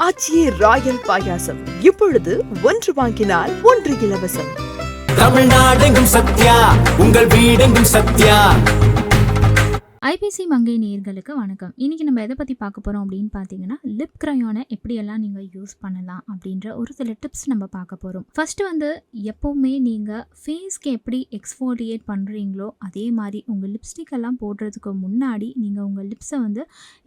ஆச்சி Royal பாயாசம் இப்பொழுது 1 வாங்கினால் 1 இலவசம். தமிழ்நாடெங்கும் சத்யா, உங்கள் வீடெங்கும் சத்யா. ஐபிசி மங்கை நேயர்களுக்கு வணக்கம். இன்றைக்கி நம்ம எதை பற்றி பார்க்க போகிறோம் அப்படின்னு பார்த்தீங்கன்னா, லிப் க்ரையானை எப்படியெல்லாம் நீங்கள் யூஸ் பண்ணலாம் அப்படின்ற ஒரு சில டிப்ஸ் நம்ம பார்க்க போகிறோம். ஃபஸ்ட்டு எப்போவுமே நீங்கள் ஃபேஸ்க்கு எப்படி எக்ஸ்ஃபோலியேட் பண்ணுறீங்களோ அதே மாதிரி உங்கள் லிப்ஸ்டிக் எல்லாம் போடுறதுக்கு முன்னாடி நீங்கள் உங்கள் லிப்ஸை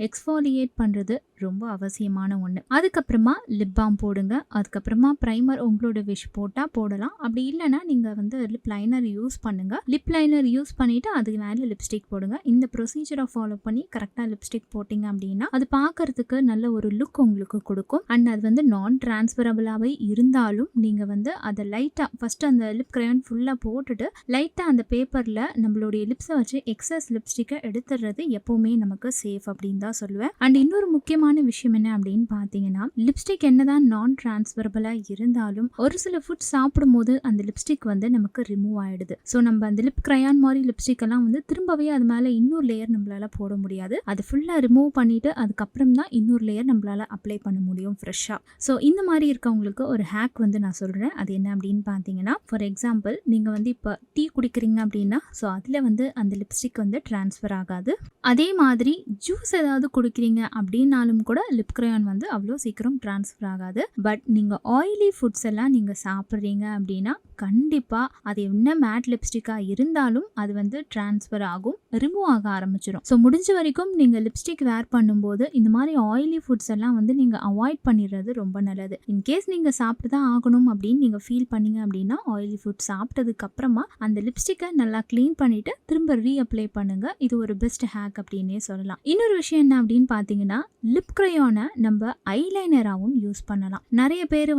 எக்ஸ்ஃபோலியேட் பண்ணுறது ரொம்ப அவசியமான ஒன்று. அதுக்கப்புறமா லிப் பாம் போடுங்க. அதுக்கப்புறமா ப்ரைமர் உங்களோட விஷ் போட்டால் போடலாம். அப்படி இல்லைன்னா நீங்கள் லிப் லைனர் யூஸ் பண்ணுங்கள். லிப் லைனர் யூஸ் பண்ணிவிட்டு அதுக்கு மேலே லிப்ஸ்டிக் போடுங்க. இந்த ப்ரொசீஜரை ஃபாலோ பண்ணி கரெக்டாக லிப்ஸ்டிக் போட்டிங்க அப்படின்னா அது பார்க்கறதுக்கு நல்ல ஒரு லுக் உங்களுக்கு கொடுக்கும். அண்ட் அது நான் டிரான்ஸ்பரபிளாகவே இருந்தாலும் நீங்கள் அதை லைட்டாக ஃபஸ்ட்டு அந்த லிப் க்ரையான் ஃபுல்லாக போட்டுட்டு லைட்டாக அந்த பேப்பரில் நம்மளுடைய லிப்ஸை வச்சு எக்ஸஸ் லிப்ஸ்டிக்கை எடுத்துடுறது எப்போவுமே நமக்கு சேஃப் அப்படின்னு தான் சொல்லுவேன். அண்ட் இன்னொரு முக்கியமான விஷயம் என்ன அப்படின்னு பார்த்தீங்கன்னா, லிப்ஸ்டிக் என்னதான் நான் டிரான்ஸ்பரபிளாக இருந்தாலும் ஒரு சில ஃபுட் சாப்பிடும் போது அந்த லிப்ஸ்டிக் நமக்கு ரிமூவ் ஆகிடுது. ஸோ நம்ம அந்த லிப் க்ரையான் மாதிரி லிப்ஸ்டிக் எல்லாம் திரும்பவே அது மேலே இன்னொரு லேயர் நம்மளால போட முடியாது. அது ஃபுல்லாக ரிமூவ் பண்ணிட்டு அதுக்கப்புறம் தான் இன்னொரு லேயர் நம்மளால அப்ளை பண்ண முடியும் ஃப்ரெஷ்ஷாக. ஸோ இந்த மாதிரி இருக்கவங்களுக்கு ஒரு ஹேக் நான் சொல்கிறேன். அது என்ன அப்படின்னு பார்த்தீங்கன்னா, ஃபார் எக்ஸாம்பிள் நீங்கள் இப்போ டீ குடிக்கிறீங்க அப்படின்னா ஸோ அதில் அந்த லிப்ஸ்டிக் ட்ரான்ஸ்ஃபர் ஆகாது. அதே மாதிரி ஜூஸ் ஏதாவது குடிக்கிறீங்க அப்படின்னாலும் கூட லிப் க்ரையான் அவ்வளோ சீக்கிரம் ட்ரான்ஸ்ஃபர் ஆகாது. பட் நீங்கள் ஆயிலி ஃபுட்ஸ் எல்லாம் நீங்கள் சாப்பிட்றீங்க அப்படின்னா கண்டிப்பாக அது என்ன மேட் லிப்ஸ்டிக்காக இருந்தாலும் அது ட்ரான்ஸ்ஃபர் ஆகும், ரிமூவ் ஆக ஆரம்பிச்சிடும். ஸோ முடிஞ்ச வரைக்கும் நீங்கள் லிப்ஸ்டிக் வேர் பண்ணும்போது இந்த மாதிரி ஆயிலி ஃபுட்ஸ் எல்லாம் நீங்கள் அவாய்ட் பண்ணிடுறது ரொம்ப நல்லது. இன்கேஸ் நீங்கள் சாப்பிட்டு தான் ஆகணும் அப்படின்னு நீங்கள் ஃபீல் பண்ணீங்க அப்படின்னா ஆயிலி ஃபுட் சாப்பிட்டதுக்கு அப்புறமா அந்த லிப்ஸ்டிக்கை நல்லா க்ளீன் பண்ணிட்டு திரும்ப ரீஅப்ளை பண்ணுங்க. இது ஒரு பெஸ்ட் ஹேக் அப்படின்னே சொல்லலாம். இன்னொரு விஷயம் என்ன அப்படின்னு பார்த்தீங்கன்னா, லிப் க்ரையானை நம்ம ஐலைனராகவும் யூஸ் பண்ணலாம். நிறைய பேர்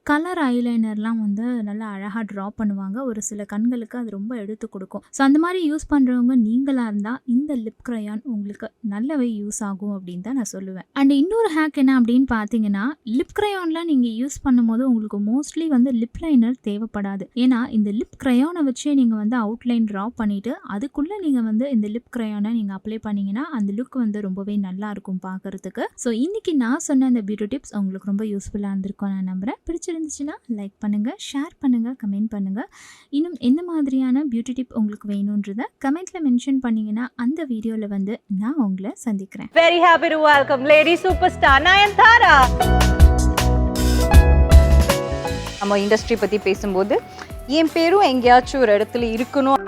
கலர் ஐலைனர்லாம் நல்லா அழகாக ட்ரா பண்ணுவாங்க. ஒரு சில கண்களுக்கு அது ரொம்ப எடுத்து கொடுக்கும். ஸோ அந்த மாதிரி யூஸ் பண்ணுறவங்க நீங்களாக இருந்தால் இந்த லிப் க்ரையான் உங்களுக்கு நல்லாவே யூஸ் ஆகும் அப்படின்னு தான் நான் சொல்லுவேன். அண்ட் இன்னொரு ஹேக் என்ன அப்படின்னு பார்த்தீங்கன்னா, லிப் க்ரையான்லாம் நீங்கள் யூஸ் பண்ணும்போது உங்களுக்கு மோஸ்ட்லி லிப் லைனர் தேவைப்படாது. ஏன்னா இந்த லிப் க்ரையானை வச்சே நீங்கள் அவுட்லைன் ட்ரா பண்ணிவிட்டு அதுக்குள்ளே நீங்கள் இந்த லிப் க்ரையானை நீங்கள் அப்ளை பண்ணிங்கன்னா அந்த லுக் ரொம்பவே நல்லா இருக்கும் பார்க்கறதுக்கு. ஸோ இன்றைக்கி நான் சொன்ன அந்த பியூட்டி டிப்ஸ் உங்களுக்கு ரொம்ப யூஸ்ஃபுல்லாக இருந்திருக்கும் நான் நம்புகிறேன். பிடிச்சிருந்துச்சுன்னா லைக் பண்ணுங்கள், ஷேர் பண்ணுங்கள், கமெண்ட் பண்ணுங்கள். இன்னும் எந்த மாதிரியான பியூட்டி டிப் உங்களுக்கு வேணுன்றதை கமெண்ட்டில் மென்ஷன் பண்ணிங்கன்னா அந்த வீடியோவில் நான் உங்களை சந்திக்கிறேன். Very happy to welcome lady superstar Nayanthara. நம்ம இண்டஸ்ட்ரி பற்றி பேசும்போது என் பேரும் எங்கேயாச்சும் ஒரு இடத்துல இருக்கணும்.